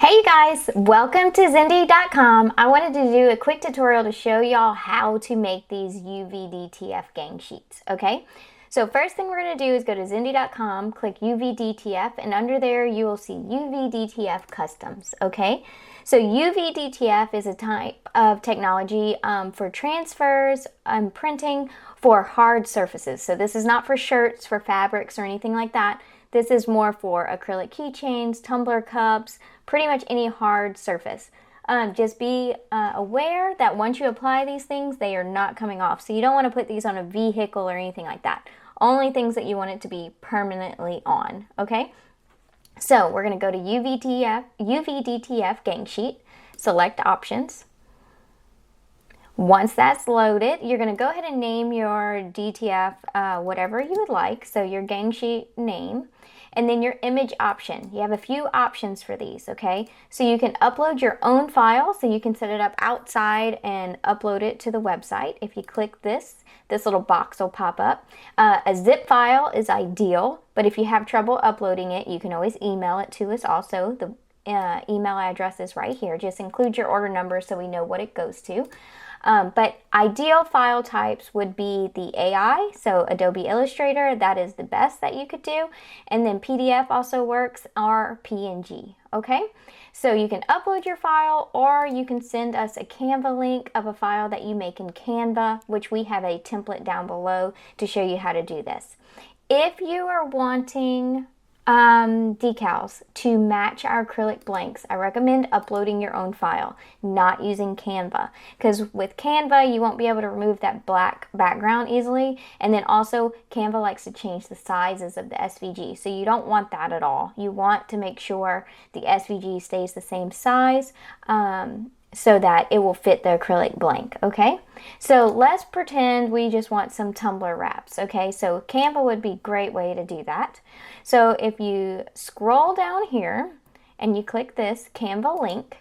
Hey you guys, welcome to Zendy.com. I wanted to do a quick tutorial to show y'all how to make these UV DTF gang sheets, okay? So first thing we're going to do is go to Zendy.com, click UV DTF, and under there you will see UV DTF Customs, okay? So UV DTF is a type of technology for transfers and printing for hard surfaces. So this is not for shirts, for fabrics, or anything like that. This is more for acrylic keychains, tumbler cups, pretty much any hard surface. Just be aware that once you apply these things, they are not coming off. So you don't want to put these on a vehicle or anything like that. Only things that you want it to be permanently on, okay? So we're going to go to UV DTF Gang Sheet, select Options. Once that's loaded, you're going to go ahead and name your DTF whatever you would like. So your gang sheet name, and then your image option. You have a few options for these, okay? So you can upload your own file, so you can set it up outside and upload it to the website. If you click this little box will pop up. A zip file is ideal, but if you have trouble uploading it, you can always email it to us also. The email address is right here. Just include your order number so we know what it goes to. But ideal file types would be the AI, so Adobe Illustrator, that is the best that you could do. And then PDF also works, or PNG, okay? So you can upload your file, or you can send us a Canva link of a file that you make in Canva, which we have a template down below to show you how to do this. If you are wanting decals to match our acrylic blanks, I recommend uploading your own file, not using Canva, because with Canva you won't be able to remove that black background easily, and then also Canva likes to change the sizes of the SVG, so you don't want that at all. You want to make sure the SVG stays the same size so that it will fit the acrylic blank, okay? So let's pretend we just want some tumbler wraps, okay? So Canva would be a great way to do that. So if you scroll down here and you click this Canva link,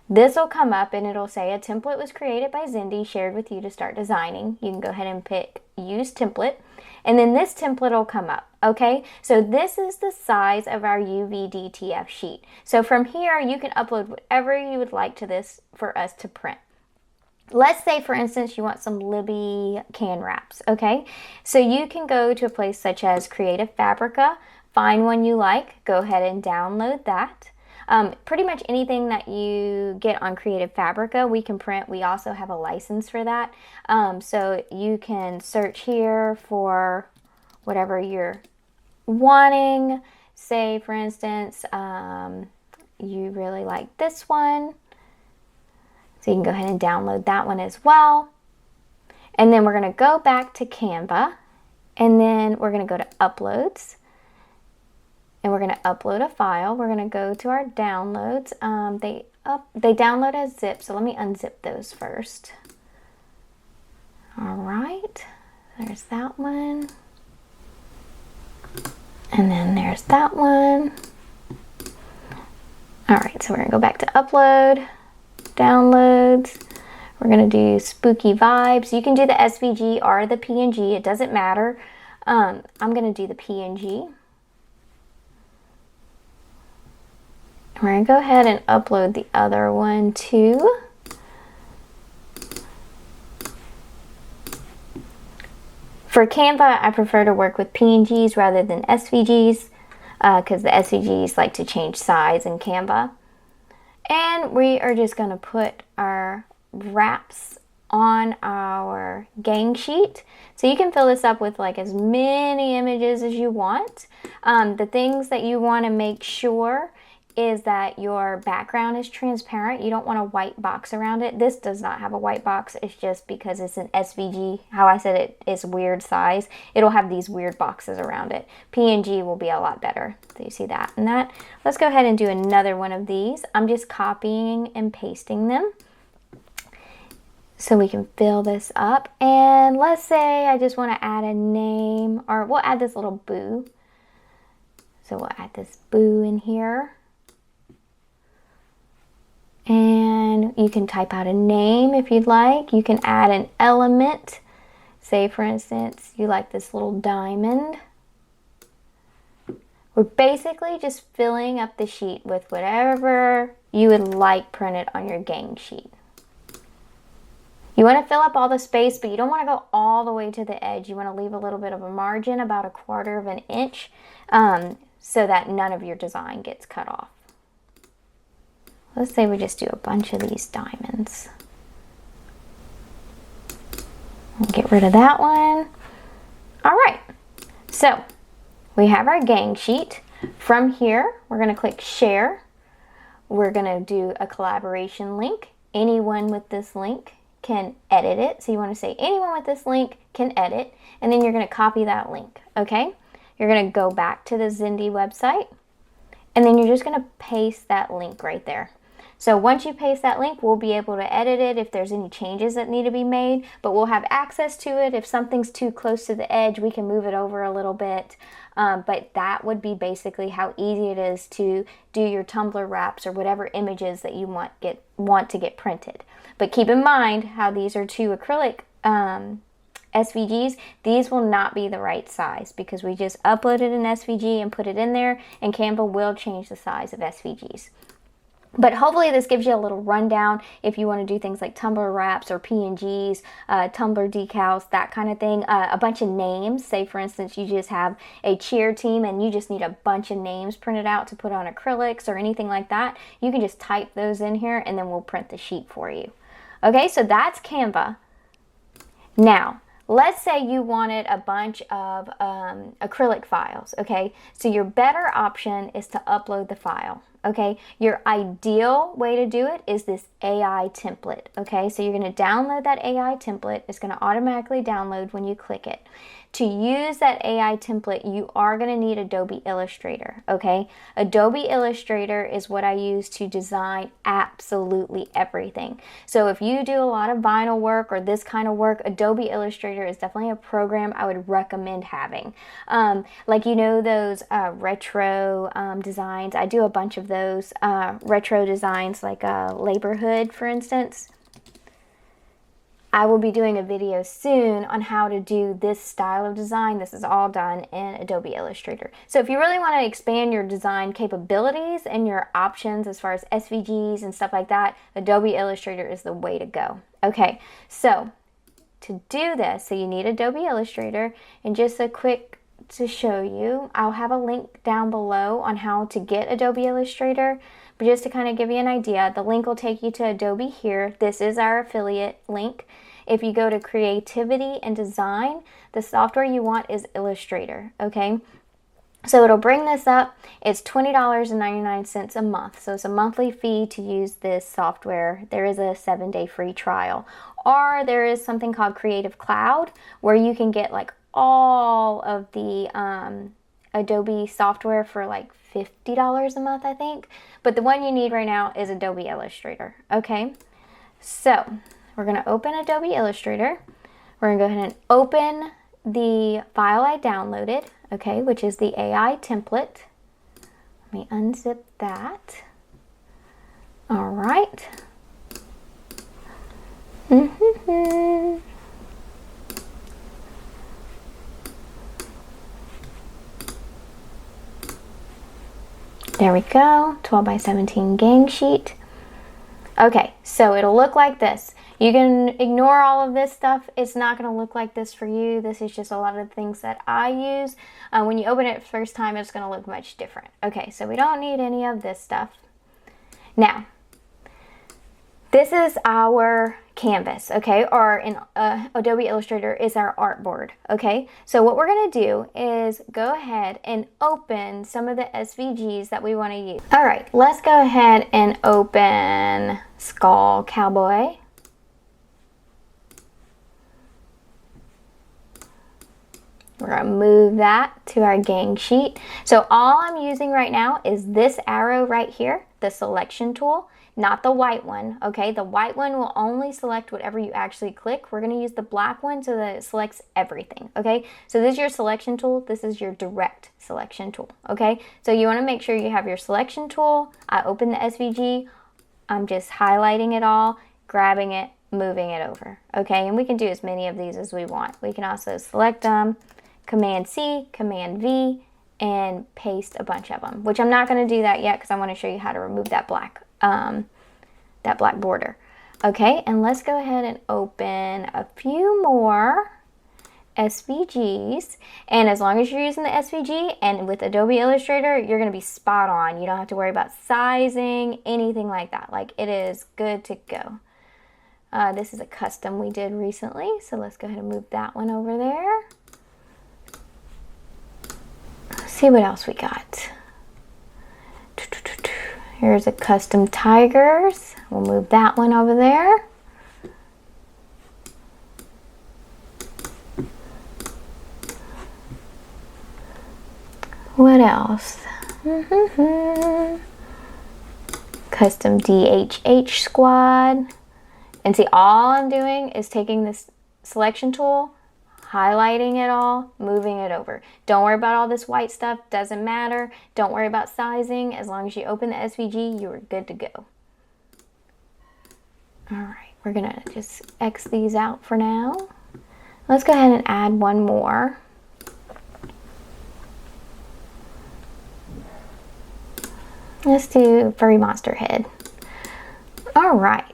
this will come up and it'll say a template was created by Zendy, shared with you to start designing. You can go ahead and pick use template, and then this template will come up, okay? So this is the size of our UV DTF sheet. So from here, you can upload whatever you would like to this for us to print. Let's say, for instance, you want some Libby can wraps, okay? So you can go to a place such as Creative Fabrica, find one you like, go ahead and download that. Pretty much anything that you get on Creative Fabrica, we can print. We also have a license for that. So you can search here for whatever you're wanting. Say, for instance, you really like this one. So you can go ahead and download that one as well. And then we're going to go back to Canva, and then we're going to go to Uploads. And we're going to upload a file. We're going to go to our downloads. They download as zip, so let me unzip those first. All right, there's that one. And then there's that one. All right, so we're going to go back to upload, downloads. We're going to do spooky vibes. You can do the SVG or the PNG. It doesn't matter. I'm going to do the PNG. We're going to go ahead and upload the other one too. For Canva, I prefer to work with PNGs rather than SVGs because the SVGs like to change size in Canva. And we are just going to put our wraps on our gang sheet. So you can fill this up with like as many images as you want. The things that you want to make sure is that your background is transparent. You don't want a white box around it. This does not have a white box. It's just because it's an SVG. How I said it is weird size. It'll have these weird boxes around it. PNG will be a lot better. So you see that and that. Let's go ahead and do another one of these. I'm just copying and pasting them so we can fill this up. And let's say I just want to add a name, or we'll add this little boo. So we'll add this boo in here. And you can type out a name if you'd like. You can add an element. Say, for instance, you like this little diamond. We're basically just filling up the sheet with whatever you would like printed on your gang sheet. You want to fill up all the space, but you don't want to go all the way to the edge. You want to leave a little bit of a margin, about 1/4 of an inch, so that none of your design gets cut off. Let's say we just do a bunch of these diamonds. We'll get rid of that one. All right, so we have our gang sheet. From here, we're going to click share. We're going to do a collaboration link. Anyone with this link can edit it. So you want to say anyone with this link can edit, and then you're going to copy that link, okay? You're going to go back to the Zindy website, and then you're just going to paste that link right there. So once you paste that link, we'll be able to edit it if there's any changes that need to be made, but we'll have access to it. If something's too close to the edge, we can move it over a little bit. But that would be basically how easy it is to do your tumbler wraps or whatever images that you want to get printed. But keep in mind how these are 2 acrylic SVGs. These will not be the right size because we just uploaded an SVG and put it in there, and Canva will change the size of SVGs. But hopefully this gives you a little rundown if you want to do things like tumbler wraps or PNGs, tumbler decals, that kind of thing. A bunch of names. Say, for instance, you just have a cheer team and you just need a bunch of names printed out to put on acrylics or anything like that. You can just type those in here and then we'll print the sheet for you. Okay, so that's Canva. Now, let's say you wanted a bunch of acrylic files, okay? So your better option is to upload the file, okay? Your ideal way to do it is this AI template, okay? So you're gonna download that AI template. It's gonna automatically download when you click it. To use that AI template, you are going to need Adobe Illustrator, okay? Adobe Illustrator is what I use to design absolutely everything. So if you do a lot of vinyl work or this kind of work, Adobe Illustrator is definitely a program I would recommend having. Like, you know, those retro designs. I do a bunch of those retro designs, like a labor hood, for instance. I will be doing a video soon on how to do this style of design. This is all done in Adobe Illustrator. So if you really want to expand your design capabilities and your options as far as SVGs and stuff like that, Adobe Illustrator is the way to go. Okay, so to do this, so you need Adobe Illustrator, and just a quick to show you, I'll have a link down below on how to get Adobe Illustrator. But just to kind of give you an idea, the link will take you to Adobe here. This is our affiliate link. If you go to Creativity and Design, the software you want is Illustrator, okay? So it'll bring this up. It's $20.99 a month. So it's a monthly fee to use this software. There is a 7-day free trial. Or there is something called Creative Cloud, where you can get like all of the Adobe software for like $50 a month, I think. But the one you need right now is Adobe Illustrator, okay? So we're gonna open Adobe Illustrator. We're gonna go ahead and open the file I downloaded, okay, which is the AI template. Let me unzip that. All right. There we go, 12 by 17 gang sheet. Okay, so it'll look like this. You can ignore all of this stuff. It's not going to look like this for you. This is just a lot of the things that I use. When you open it the first time, it's going to look much different. Okay, so we don't need any of this stuff. Now, this is our canvas, okay? Or in Adobe Illustrator is our artboard, okay? So what we're gonna do is go ahead and open some of the SVGs that we wanna use. All right, let's go ahead and open Skull Cowboy. We're gonna move that to our gang sheet. So all I'm using right now is this arrow right here, the selection tool. Not the white one, okay? The white one will only select whatever you actually click. We're gonna use the black one so that it selects everything, okay? So this is your selection tool. This is your direct selection tool, okay? So you wanna make sure you have your selection tool. I open the SVG. I'm just highlighting it all, grabbing it, moving it over, okay? And we can do as many of these as we want. We can also select them, Command C, Command V, and paste a bunch of them, which I'm not going to do that yet because I want to show you how to remove that black border. Okay, and let's go ahead and open a few more SVGs. And as long as you're using the SVG and with Adobe Illustrator, you're going to be spot on. You don't have to worry about sizing, anything like that. Like, it is good to go. This is a custom we did recently, so let's go ahead and move that one over there. Let's see what else we got. Here's a custom tigers. We'll move that one over there. What else? Custom DHH squad. And see, all I'm doing is taking this selection tool, highlighting it all, moving it over. Don't worry about all this white stuff, doesn't matter. Don't worry about sizing. As long as you open the SVG, you are good to go. All right, we're gonna just X these out for now. Let's go ahead and add one more. Let's do furry monster head. All right.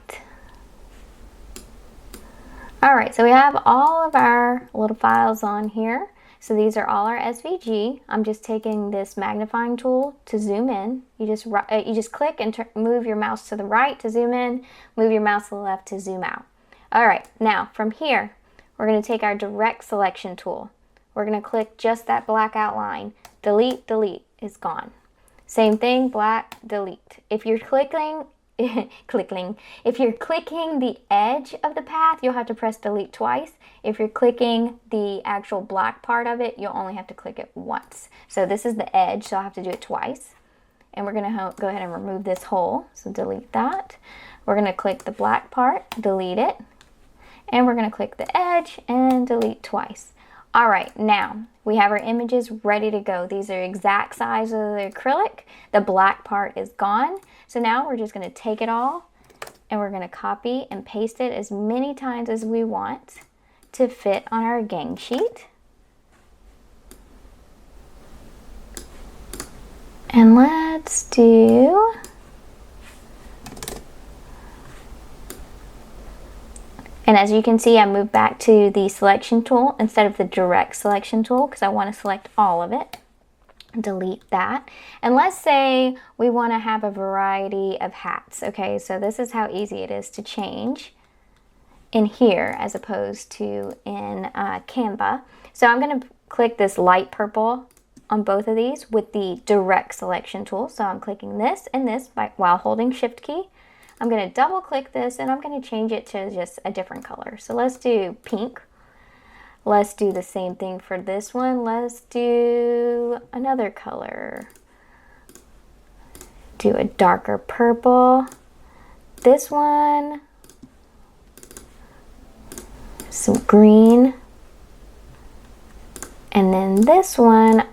All right, so we have all of our little files on here. So these are all our SVG. I'm just taking this magnifying tool to zoom in. You just click and move your mouse to the right to zoom in, move your mouse to the left to zoom out. All right, now from here, we're gonna take our direct selection tool. We're gonna click just that black outline. Delete, delete is gone. Same thing, black, delete. If you're clicking the edge of the path, you'll have to press delete twice. If you're clicking the actual black part of it, you'll only have to click it once. So this is the edge, so I'll have to do it twice. And we're gonna go ahead and remove this hole, so delete that. We're gonna click the black part, delete it. And we're gonna click the edge and delete twice. All right, now we have our images ready to go. These are exact size of the acrylic. The black part is gone. So now we're just gonna take it all and we're gonna copy and paste it as many times as we want to fit on our gang sheet. And let's do And as you can see, I moved back to the selection tool instead of the direct selection tool because I want to select all of it. Delete that. And let's say we want to have a variety of hats. Okay, so this is how easy it is to change in here as opposed to in Canva. So I'm going to click this light purple on both of these with the direct selection tool. So I'm clicking this and this while holding Shift key. I'm going to double click this and I'm going to change it to just a different color. So let's do pink. Let's do the same thing for this one. Let's do another color. Do a darker purple. This one, some green. And then this one,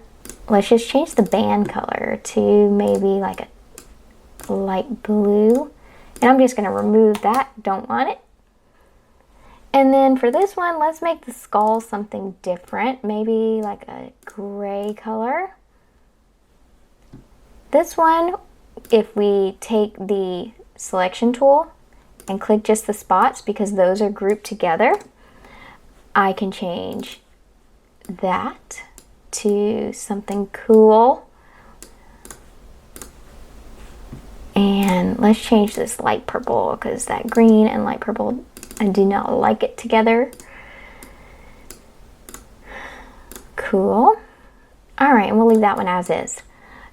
let's just change the band color to maybe like a light blue. And I'm just going to remove that. Don't want it. And then for this one, let's make the skull something different. Maybe like a gray color. This one, if we take the selection tool and click just the spots because those are grouped together, I can change that to something cool. And let's change this light purple because that green and light purple, I do not like it together. Cool. All right, and we'll leave that one as is.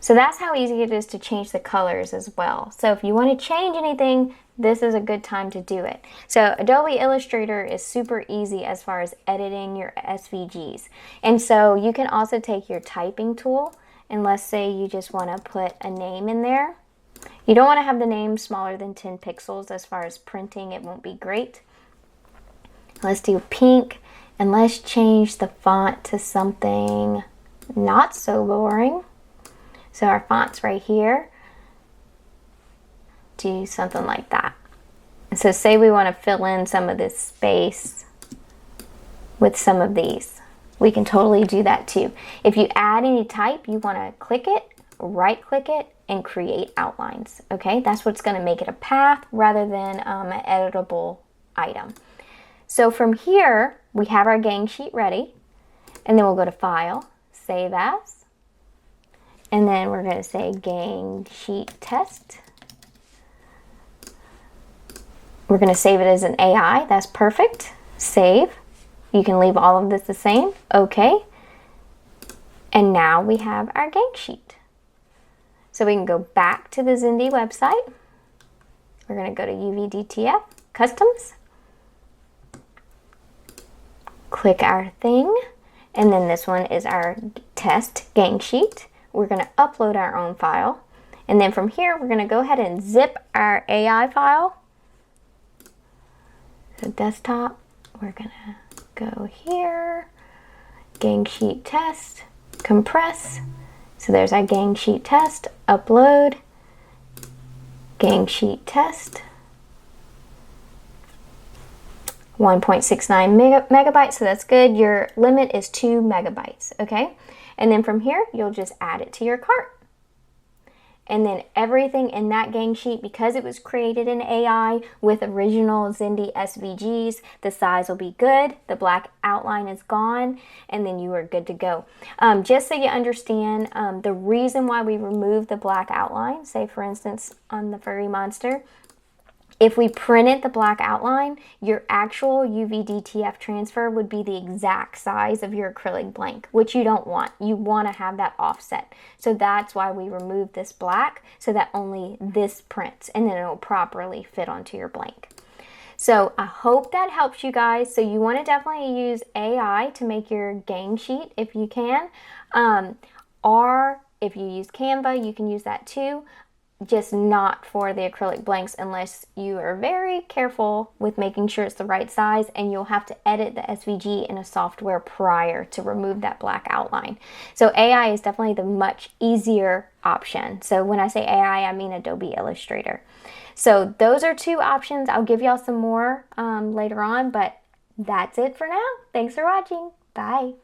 So that's how easy it is to change the colors as well. So if you want to change anything, this is a good time to do it. So Adobe Illustrator is super easy as far as editing your SVGs. And so you can also take your typing tool and let's say you just want to put a name in there. You don't want to have the name smaller than 10 pixels as far as printing, it won't be great. Let's do pink and let's change the font to something not so boring. So our font's right here. Do something like that. And so say we want to fill in some of this space with some of these. we can totally do that too. If you add any type, you want to click it, right click it, and create outlines. Okay, that's what's going to make it a path rather than an editable item. So from here, we have our gang sheet ready, and then we'll go to File, Save As, and then we're going to say Gang Sheet Test. We're going to save it as an AI. That's perfect. Save. You can leave all of this the same. Okay. And now we have our gang sheet. So we can go back to the Zindy website. We're going to go to UV DTF Customs. Click our thing. And then this one is our test gang sheet. We're going to upload our own file. And then from here, we're going to go ahead and zip our AI file. So desktop, we're gonna go here, gang sheet test, compress. So there's our gang sheet test, upload, gang sheet test, 1.69 megabytes, so that's good. Your limit is 2 megabytes, okay? And then from here, you'll just add it to your cart. And then everything in that gang sheet, because it was created in AI with original Zindy SVGs, the size will be good, the black outline is gone, and then you are good to go. Just so you understand, the reason why we removed the black outline, say for instance on the furry monster, if we printed the black outline, your actual UV DTF transfer would be the exact size of your acrylic blank, which you don't want. You want to have that offset. So that's why we removed this black, so that only this prints, and then it'll properly fit onto your blank. So I hope that helps you guys. So you want to definitely use AI to make your gang sheet if you can. Or if you use Canva, you can use that too. Just not for the acrylic blanks unless you are very careful with making sure it's the right size, and you'll have to edit the SVG in a software prior to remove that black outline. So AI is definitely the much easier option. So when I say AI, I mean Adobe Illustrator. So those are 2 options. I'll give y'all some more later on, but that's it for now. Thanks for watching. Bye.